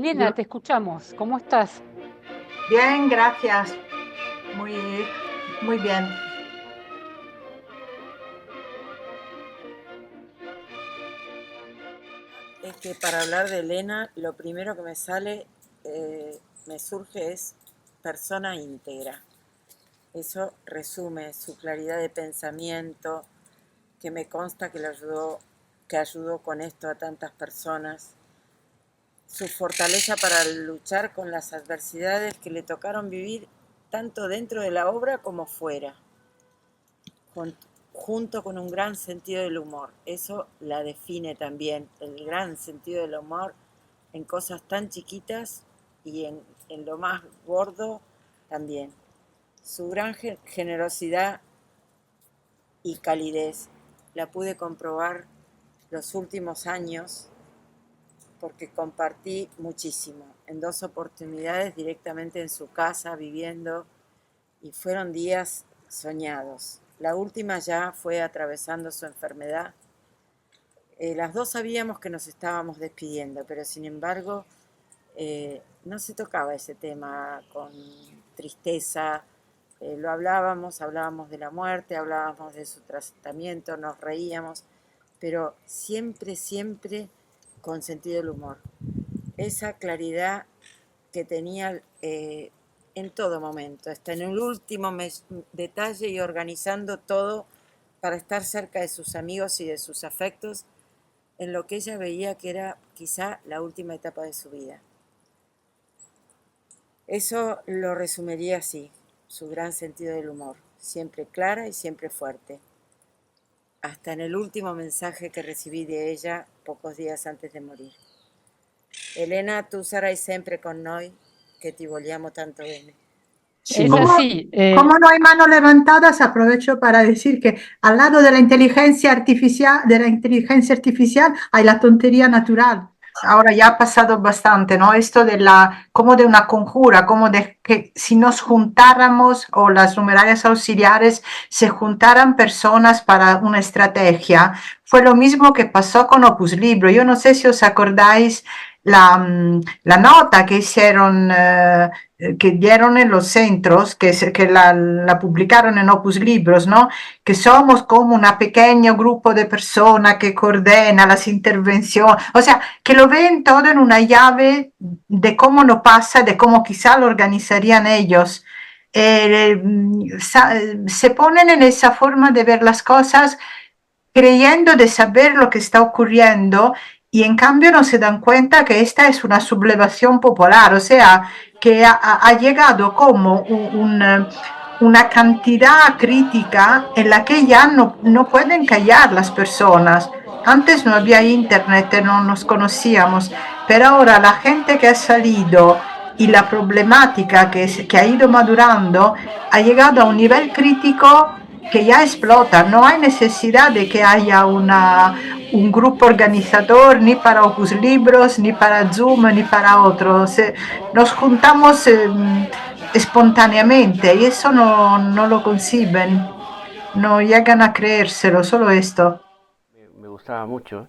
Elena, te escuchamos. ¿Cómo estás? Bien, gracias. Muy, muy bien. Es que para hablar de Elena, lo primero que me sale, me surge es persona íntegra. Eso resume su claridad de pensamiento, que me consta que ayudó con esto a tantas personas, su fortaleza para luchar con las adversidades que le tocaron vivir tanto dentro de la obra como fuera, con- junto con un gran sentido del humor. Eso la define también, el gran sentido del humor en cosas tan chiquitas y en lo más gordo también. Su gran generosidad y calidez la pude comprobar los últimos años porque compartí muchísimo en dos oportunidades directamente en su casa viviendo y fueron días soñados. La última ya fue atravesando su enfermedad. Las dos sabíamos que nos estábamos despidiendo, pero sin embargo no se tocaba ese tema con tristeza. Lo hablábamos de la muerte, hablábamos de su tratamiento, nos reíamos, pero siempre, siempre con sentido del humor. Esa claridad que tenía en todo momento, hasta en el último detalle y organizando todo para estar cerca de sus amigos y de sus afectos en lo que ella veía que era quizá la última etapa de su vida. Eso lo resumiría así, su gran sentido del humor, siempre clara y siempre fuerte, hasta en el último mensaje que recibí de ella pocos días antes de morir. Elena, tu sarai sempre con noi, che ti vogliamo tanto bene. Sí, Es como, así. como no hay manos levantadas, aprovecho para decir que al lado de la inteligencia artificial hay la tontería natural. Ahora ya ha pasado bastante, ¿no? Esto de como de una conjura, como de que si nos juntáramos o las numerarias auxiliares se juntaran personas para una estrategia, fue lo mismo que pasó con Opus Libro. Yo no sé si os acordáis la nota que hicieron que dieron en los centros, que la publicaron en Opus Libros, ¿no? Que somos como un pequeño grupo de personas que coordina las intervenciones, o sea, que lo ven todo en una llave de cómo no pasa, de cómo quizá lo organizarían ellos. Eh, Se ponen en esa forma de ver las cosas creyendo de saber lo que está ocurriendo y en cambio no se dan cuenta que esta es una sublevación popular, o sea, que ha llegado como una cantidad crítica en la que ya no pueden callar las personas. Antes no había internet, no nos conocíamos, pero ahora la gente que ha salido y la problemática que ha ido madurando ha llegado a un nivel crítico que ya explota. No hay necesidad de que haya un grupo organizador ni para Opus Libros, ni para Zoom, ni para otros. Nos juntamos espontáneamente y eso no lo conciben, no llegan a creérselo, solo esto. Me gustaba mucho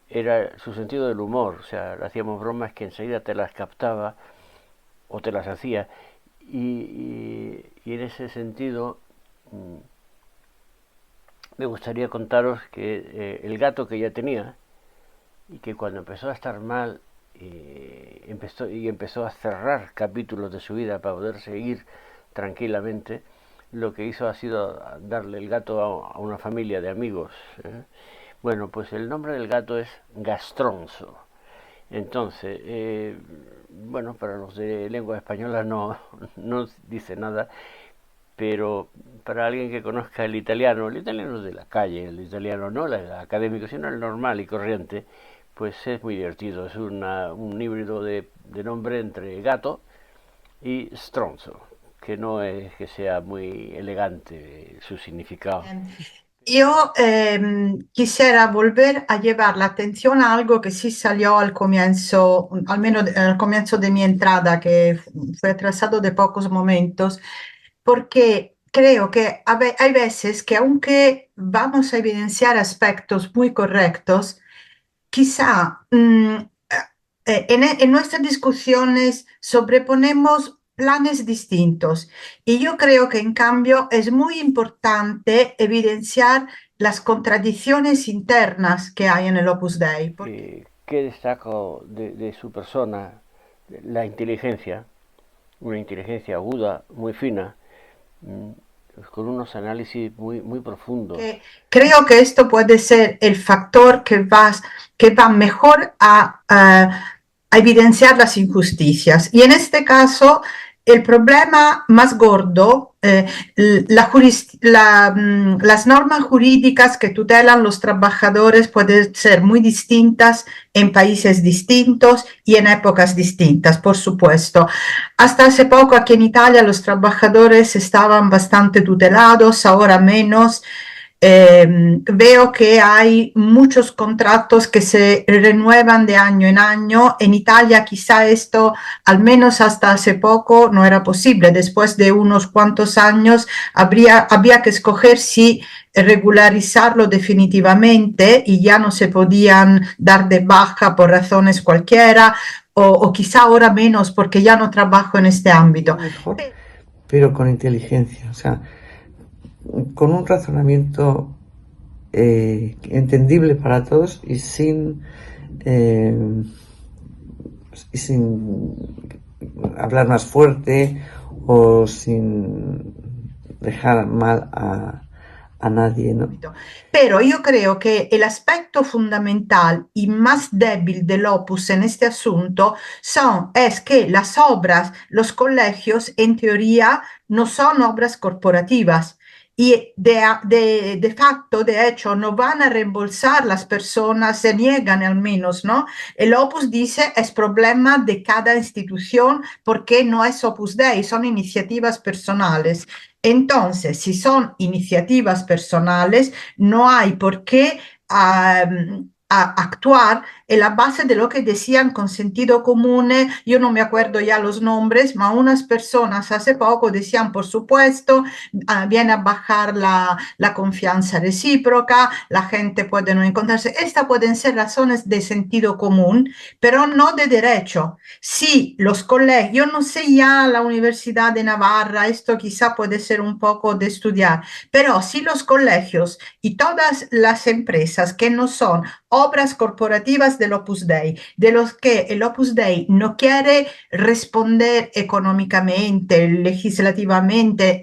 era su sentido del humor. O sea, le hacíamos bromas que enseguida te las captaba o te las hacía. Y en ese sentido, mm, me gustaría contaros que el gato que ella tenía y que cuando empezó a estar mal empezó a cerrar capítulos de su vida para poder seguir tranquilamente, lo que hizo ha sido darle el gato a una familia de amigos. ¿Eh? Bueno, pues el nombre del gato es Gastronzo. Entonces, bueno, para los de lengua española no dice nada, pero para alguien que conozca el italiano de la calle, el italiano no el académico, sino el normal y corriente, pues es muy divertido. Es un híbrido de nombre entre gato y stronzo, que no es que sea muy elegante su significado. Yo quisiera volver a llevar la atención a algo que sí salió al comienzo, al menos al comienzo de mi entrada, que fue atrasado de pocos momentos, porque creo que hay veces que aunque vamos a evidenciar aspectos muy correctos, quizá en nuestras discusiones sobreponemos planes distintos y yo creo que en cambio es muy importante evidenciar las contradicciones internas que hay en el Opus Dei. ¿Qué destaco de su persona? La inteligencia, una inteligencia aguda, muy fina, con unos análisis muy profundos. Creo que esto puede ser el factor que va mejor a evidenciar las injusticias. Y en este caso, el problema más gordo, las normas jurídicas que tutelan los trabajadores pueden ser muy distintas en países distintos y en épocas distintas, por supuesto. Hasta hace poco aquí en Italia los trabajadores estaban bastante tutelados, ahora menos. Veo que hay muchos contratos que se renuevan de año en año. En Italia quizá esto, al menos hasta hace poco, no era posible. Después de unos cuantos años había que escoger si regularizarlo definitivamente y ya no se podían dar de baja por razones cualquiera o quizá ahora menos porque ya no trabajo en este ámbito. Mejor, pero con inteligencia, o sea, con un razonamiento entendible para todos y sin hablar más fuerte o sin dejar mal a nadie, ¿no? Pero yo creo que el aspecto fundamental y más débil del Opus en este asunto es que las obras, los colegios, en teoría, no son obras corporativas. Y de facto, de hecho, no van a reembolsar las personas, se niegan al menos, ¿no? El Opus dice es problema de cada institución porque no es Opus Dei, son iniciativas personales. Entonces, si son iniciativas personales, no hay por qué actuar en la base de lo que decían con sentido común. Yo no me acuerdo ya los nombres, pero unas personas hace poco decían, por supuesto, viene a bajar la confianza recíproca, la gente puede no encontrarse. Estas pueden ser razones de sentido común, pero no de derecho. Sí, los colegios, yo no sé ya la Universidad de Navarra, esto quizá puede ser un poco de estudiar, pero si los colegios y todas las empresas que no son obras corporativas del Opus Dei, de los que el Opus Dei no quiere responder económicamente, legislativamente,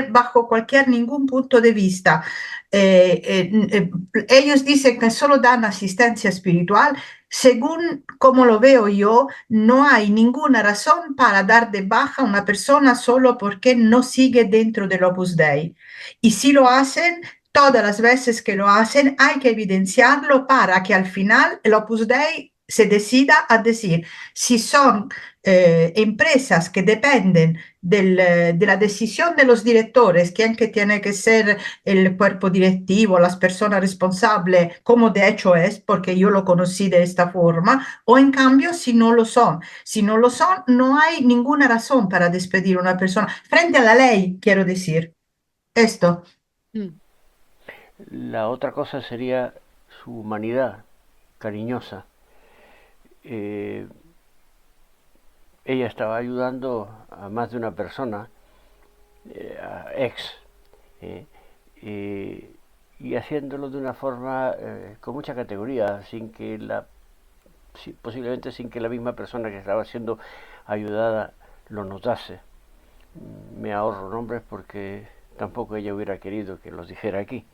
bajo ningún punto de vista. Ellos dicen que solo dan asistencia espiritual. Según como lo veo yo, no hay ninguna razón para dar de baja a una persona solo porque no sigue dentro del Opus Dei. Y si lo hacen, todas las veces que lo hacen, hay que evidenciarlo para que al final el Opus Dei se decida a decir si son empresas que dependen de la decisión de los directores, quién que tiene que ser el cuerpo directivo, las personas responsables, como de hecho es, porque yo lo conocí de esta forma, o en cambio si no lo son. Si no lo son, no hay ninguna razón para despedir a una persona. Frente a la ley, quiero decir. Esto. La otra cosa sería su humanidad cariñosa. Ella estaba ayudando a más de una persona, y haciéndolo de una forma con mucha categoría, posiblemente sin que la misma persona que estaba siendo ayudada lo notase. Me ahorro nombres porque tampoco ella hubiera querido que los dijera aquí.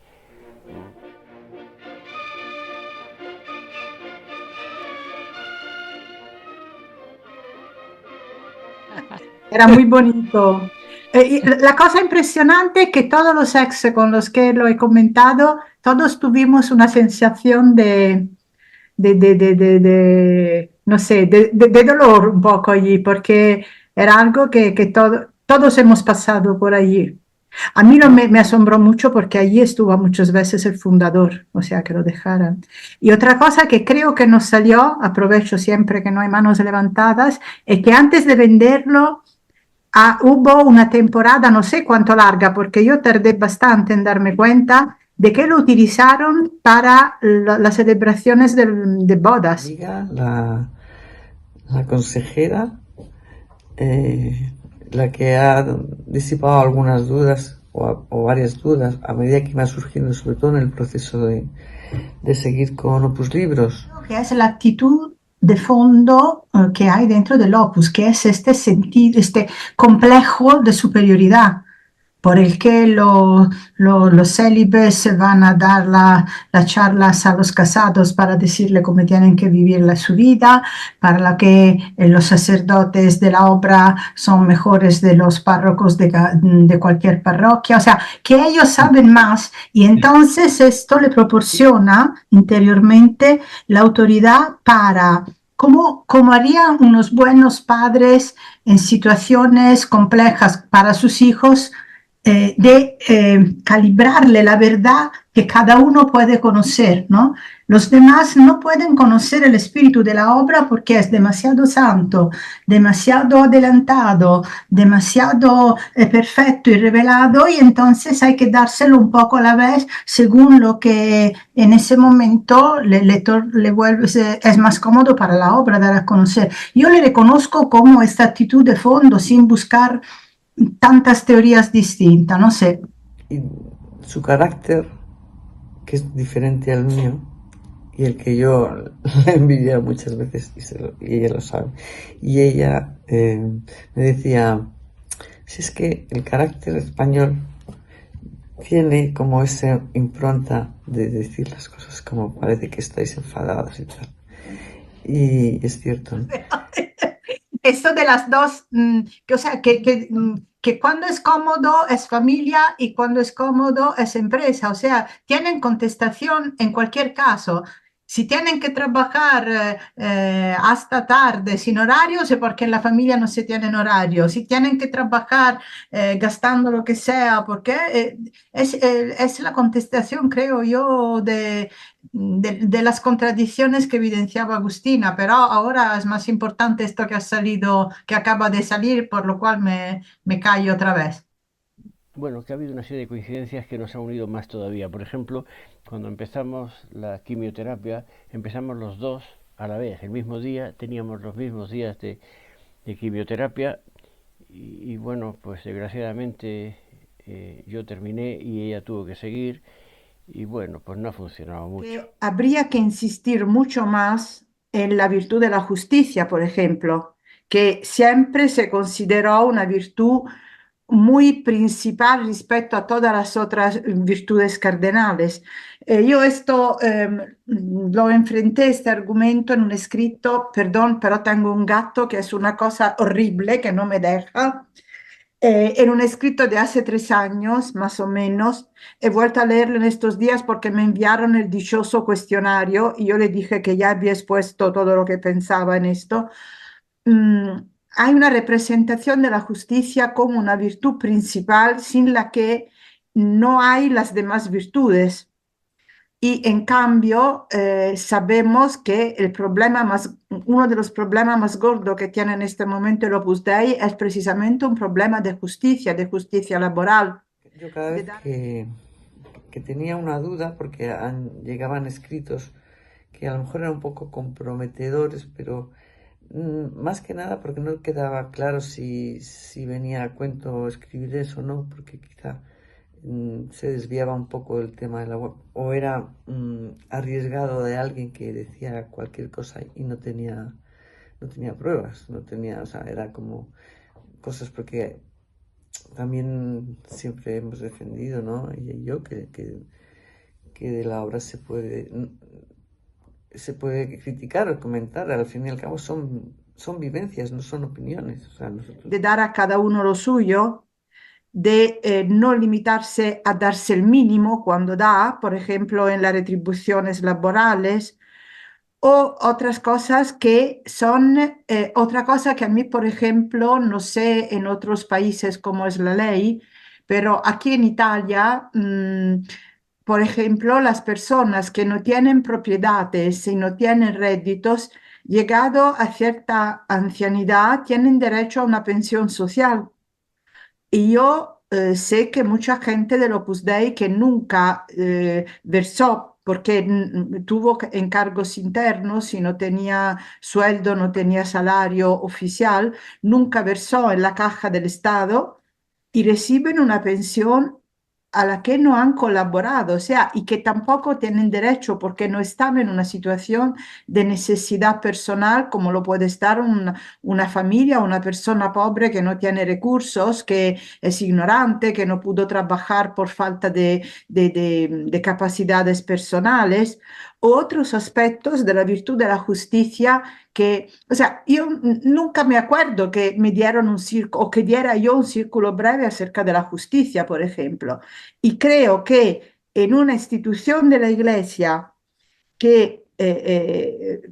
Era muy bonito. La cosa impresionante es que todos los ex con los que lo he comentado, todos tuvimos una sensación no sé, de dolor un poco allí, porque era algo que todos hemos pasado por allí. A mí no me asombró mucho porque allí estuvo muchas veces el fundador, o sea, que lo dejaran. Y otra cosa que creo que nos salió, aprovecho siempre que no hay manos levantadas, es que antes de venderlo, hubo una temporada, no sé cuánto larga, porque yo tardé bastante en darme cuenta de que lo utilizaron para las celebraciones de bodas. Liga la consejera, la que ha disipado algunas dudas o varias dudas a medida que me surgiendo, sobre todo en el proceso de seguir con Opus Libros. Que es la actitud de fondo que hay dentro del Opus, que es este sentido, este complejo de superioridad, por el que los célibes van a dar las charlas a los casados para decirle cómo tienen que vivir su vida, para la que los sacerdotes de la obra son mejores de los párrocos de cualquier parroquia, o sea, que ellos saben más y entonces esto le proporciona interiormente la autoridad para, como harían unos buenos padres en situaciones complejas para sus hijos, de calibrarle la verdad que cada uno puede conocer, ¿no? Los demás no pueden conocer el espíritu de la obra porque es demasiado santo, demasiado adelantado, demasiado perfecto y revelado, y entonces hay que dárselo un poco a la vez según lo que en ese momento le vuelve, es más cómodo para la obra dar a conocer. Yo le reconozco como esta actitud de fondo sin buscar tantas teorías distintas, no sé. Y su carácter, que es diferente al mío, y el que yo le envidia muchas veces, y ella lo sabe. Y ella me decía, si es que el carácter español tiene como esa impronta de decir las cosas como parece que estáis enfadados y tal. Y es cierto, ¿no? Esto de las dos, o sea, que cuando es cómodo es familia y cuando es cómodo es empresa, o sea, tienen contestación en cualquier caso. Si tienen que trabajar hasta tarde sin horarios es porque en la familia no se tienen horario. Si tienen que trabajar gastando lo que sea, porque es la contestación, creo yo, de las contradicciones que evidenciaba Agustina, pero ahora es más importante esto que ha salido, que acaba de salir, por lo cual me callo otra vez. Bueno, que ha habido una serie de coincidencias que nos han unido más todavía. Por ejemplo, cuando empezamos la quimioterapia, empezamos los dos a la vez, el mismo día, teníamos los mismos días de quimioterapia y bueno, pues desgraciadamente yo terminé y ella tuvo que seguir y bueno, pues no ha funcionado mucho. Habría que insistir mucho más en la virtud de la justicia, por ejemplo, que siempre se consideró una virtud muy principal respecto a todas las otras virtudes cardenales. Yo esto lo enfrenté, este argumento, en un escrito, perdón, pero tengo un gato que es una cosa horrible que no me deja. En un escrito de hace 3 años, más o menos, he vuelto a leerlo en estos días porque me enviaron el dichoso cuestionario y yo le dije que ya había expuesto todo lo que pensaba en esto. Mm, Hay una representación de la justicia como una virtud principal sin la que no hay las demás virtudes. Y en cambio, sabemos que uno de los problemas más gordos que tiene en este momento el Opus Dei es precisamente un problema de justicia laboral. Yo cada vez que tenía una duda, porque llegaban escritos que a lo mejor eran un poco comprometedores, pero más que nada porque no quedaba claro si venía a cuento escribir eso o no, porque quizá se desviaba un poco el tema de la web, o era arriesgado de alguien que decía cualquier cosa y no tenía pruebas, o sea, era como cosas, porque también siempre hemos defendido, ¿no? Y yo, que de la obra se puede criticar o comentar, al fin y al cabo son vivencias, no son opiniones. O sea, de dar a cada uno lo suyo, de no limitarse a darse el mínimo cuando da, por ejemplo, en las retribuciones laborales, o otras cosas que son, otra cosa que a mí, por ejemplo, no sé en otros países cómo es la ley, pero aquí en Italia, por ejemplo, las personas que no tienen propiedades y no tienen réditos, llegado a cierta ancianidad, tienen derecho a una pensión social. Y yo sé que mucha gente del Opus Dei que nunca versó porque tuvo encargos internos y no tenía sueldo, no tenía salario oficial, nunca versó en la caja del Estado y reciben una pensión a la que no han colaborado, o sea, y que tampoco tienen derecho porque no están en una situación de necesidad personal como lo puede estar una familia, una persona pobre que no tiene recursos, que es ignorante, que no pudo trabajar por falta de capacidades personales, o otros aspectos de la virtud de la justicia que, o sea, yo nunca me acuerdo que me dieron un círculo o que diera yo un círculo breve acerca de la justicia, por ejemplo. Y creo que en una institución de la Iglesia que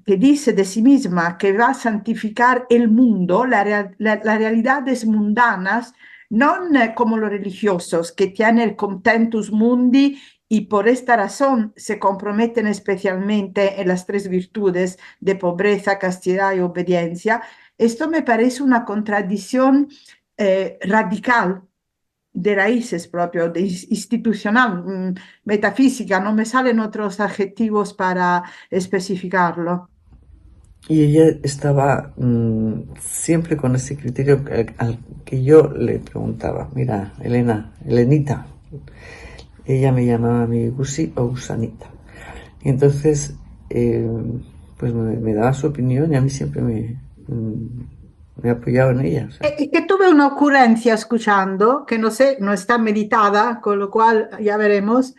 dice de sí misma que va a santificar el mundo, las realidades mundanas, no como los religiosos que tienen el contentus mundi y por esta razón se comprometen especialmente en las tres virtudes de pobreza, castidad y obediencia. Esto me parece una contradicción radical de raíces propio, de institucional, metafísica, no me salen otros adjetivos para especificarlo. Y ella estaba siempre con ese criterio al que yo le preguntaba, mira, Elena, Elenita, ella me llamaba a mi Gusi o Gusanita. Y entonces, pues me daba su opinión y a mí siempre me apoyaba en ella. O sea. Que tuve una ocurrencia escuchando, que no sé, no está meditada, con lo cual ya veremos.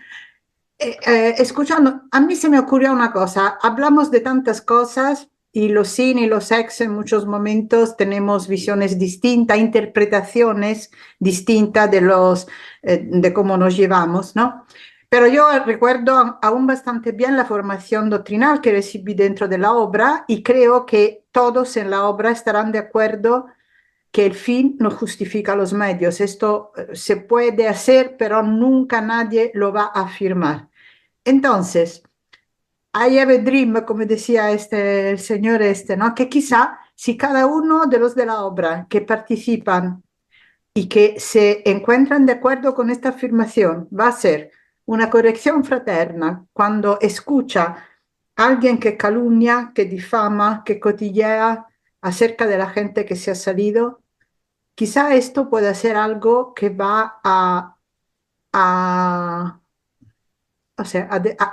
Escuchando, a mí se me ocurrió una cosa, hablamos de tantas cosas y los sin y los ex en muchos momentos tenemos visiones distintas, interpretaciones distintas de cómo nos llevamos, ¿no? Pero yo recuerdo aún bastante bien la formación doctrinal que recibí dentro de la obra y creo que todos en la obra estarán de acuerdo que el fin no justifica los medios. Esto se puede hacer, pero nunca nadie lo va a afirmar. Entonces, I have a dream, como decía el señor ¿no? Que quizá si cada uno de los de la obra que participan y que se encuentran de acuerdo con esta afirmación va a ser una corrección fraterna cuando escucha a alguien que calumnia, que difama, que cotillea acerca de la gente que se ha salido, quizá esto pueda ser algo que va a, o sea,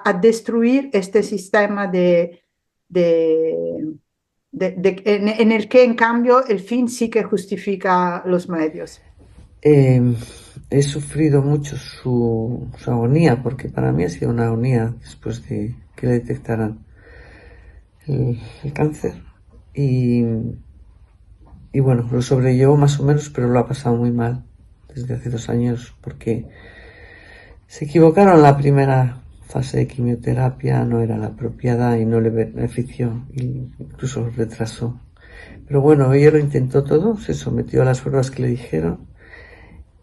a destruir este sistema de, en el que en cambio el fin sí que justifica los medios. He sufrido mucho su agonía, porque para mí ha sido una agonía después de que le detectaran el cáncer. Y bueno, lo sobrellevó más o menos, pero lo ha pasado muy mal desde hace 2 años, porque se equivocaron en la primera fase de quimioterapia, no era la apropiada y no le benefició, incluso retrasó. Pero bueno, ella lo intentó todo, se sometió a las pruebas que le dijeron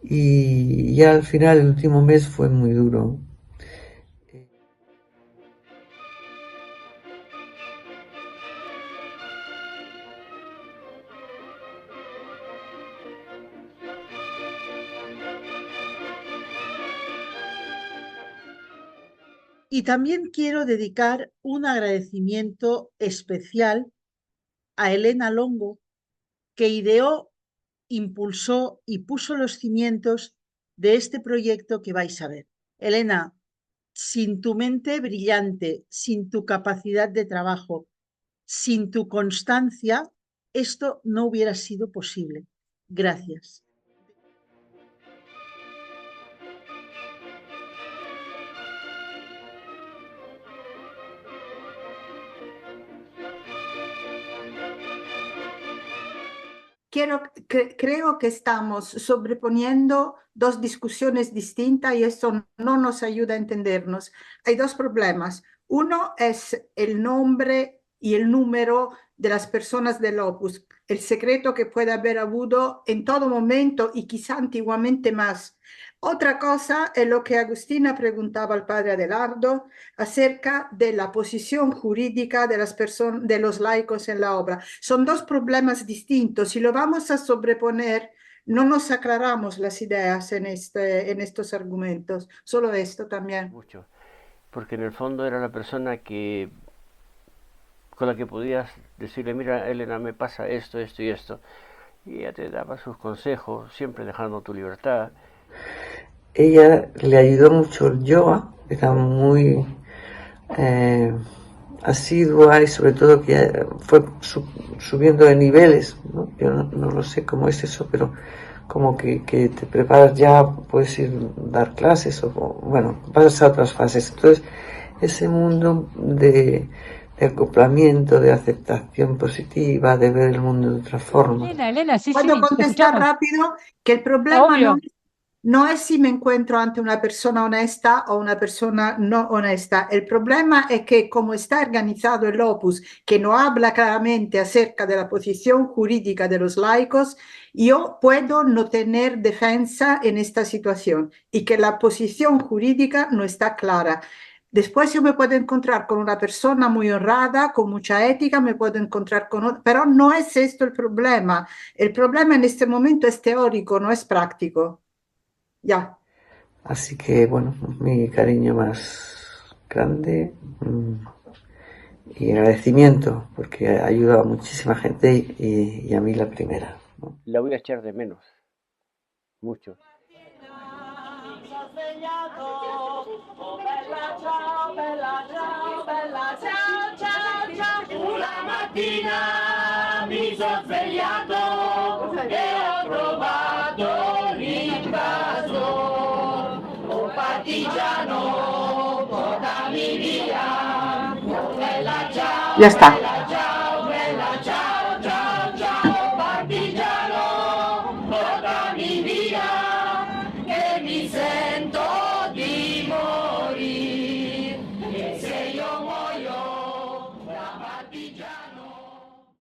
y ya al final, el último mes fue muy duro. Y también quiero dedicar un agradecimiento especial a Elena Longo, que ideó, impulsó y puso los cimientos de este proyecto que vais a ver. Elena, sin tu mente brillante, sin tu capacidad de trabajo, sin tu constancia, esto no hubiera sido posible. Gracias. Creo que estamos sobreponiendo dos discusiones distintas y eso no nos ayuda a entendernos. Hay dos problemas. Uno es el nombre y el número de las personas del Opus, el secreto que puede haber habido en todo momento y quizá antiguamente más. Otra cosa es lo que Agustina preguntaba al padre Adelardo acerca de la posición jurídica de las personas, de los laicos en la obra. Son dos problemas distintos. Si lo vamos a sobreponer, no nos aclaramos las ideas en estos argumentos. Solo esto también. Mucho. porque en el fondo era la persona que con la que podías decirle, mira, Elena, me pasa esto, esto y esto, y ella te daba sus consejos, siempre dejando tu libertad. Ella le ayudó mucho el yoga, era muy asidua y sobre todo que fue subiendo de niveles, ¿no? Yo no lo sé cómo es eso, pero como que te preparas ya, puedes ir a dar clases o bueno, pasas a otras fases. Entonces, ese mundo de acoplamiento, de aceptación positiva, de ver el mundo de otra forma. Elena, sí, Puedo te contestar escuchamos. rápido que el problema Obvio. no es si me encuentro ante una persona honesta o una persona no honesta. El problema es que como está organizado el Opus, que no habla claramente acerca de la posición jurídica de los laicos, yo puedo no tener defensa en esta situación y que la posición jurídica no está clara. Después yo me puedo encontrar con una persona muy honrada, con mucha ética, me puedo encontrar con otra, pero no es esto el problema. El problema en este momento es teórico, no es práctico. Ya. Así que, bueno, mi cariño más grande y agradecimiento, porque ha ayudado a muchísima gente y a mí la primera, ¿no? La voy a echar de menos, mucho. Una mattina mi sono svegliato e ho trovato l'invasor. Oh partigiano, portami via, bella ciao. Ya está.